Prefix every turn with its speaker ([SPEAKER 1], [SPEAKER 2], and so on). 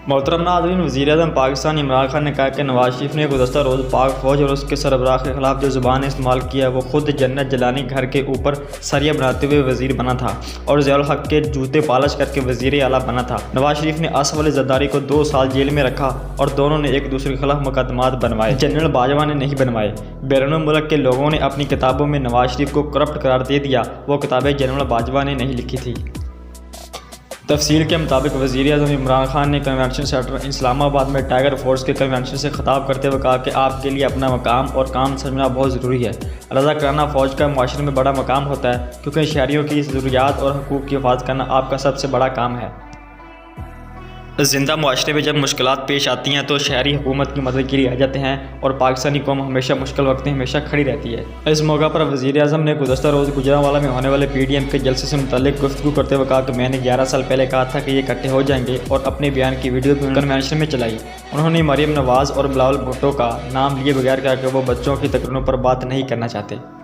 [SPEAKER 1] मोहतरम नाज़रीन, वज़ीर-ए-आज़म पाकिस्तान इमरान खान ने कहा कि नवाज शरीफ ने गुज़श्ता रोज़ पाक फ़ौज और उसके सरबराह के ख़िलाफ़ जो ज़ुबान इस्तेमाल किया वो ख़ुद जन्नत जलानी घर के ऊपर सरिया बनाते हुए वज़ीर बना था और ज़ियाउल हक़ के जूते पालिश करके वज़ीर आला बना था। नवाज शरीफ ने असफ़ अली ज़रदारी को 2 साल जेल में रखा और दोनों ने एक दूसरे के खिलाफ मुकदमात बनवाए। जनरल बाजवा ने नहीं बनवाए। बैरून मुल्क के लोगों ने अपनी किताबों में नवाज शरीफ को करप्ट करार दे दिया। वो किताबें जनरल बाजवा ने नहीं लिखी थी। तफसील के मुताबिक वज़ीर-ए-आज़म इमरान खान ने कन्वेंशन सेंटर इस्लामाबाद में टाइगर फोर्स के कन्वेंशन से खिताब करते हुए कहा कि आपके लिए अपना मकाम और काम समझना बहुत ज़रूरी है। रज़ा कराना फ़ौज का माशरे में बड़ा मकाम होता है क्योंकि शहरियों की ज़रूरियात और हकूक़ की हिफाज़त करना आपका सबसे बड़ा काम है। ज़िंदा मुआशरे में जब मुश्किलात पेश आती हैं तो शहरी हुकूमत की मदद के लिए आ जाते हैं और पाकिस्तानी कौम हमेशा मुश्किल वक्त में हमेशा खड़ी रहती है। इस मौका पर वज़ीर-ए-आज़म ने गुज़श्ता रोज़ गुजरांवाला में होने वाले PDM के जलसे से मुतल्लिक़ गुफ्तगू करते हुए कहा कि मैंने 11 साल पहले कहा था कि ये इकट्ठे हो जाएंगे और अपने बयान की वीडियो भी कन्वेंशन में चलाई। उन्होंने मरियम नवाज़ और बिलावल भुट्टो का नाम लिए बगैर कहा कि वो बच्चों की तकरीरों पर बात नहीं करना चाहते।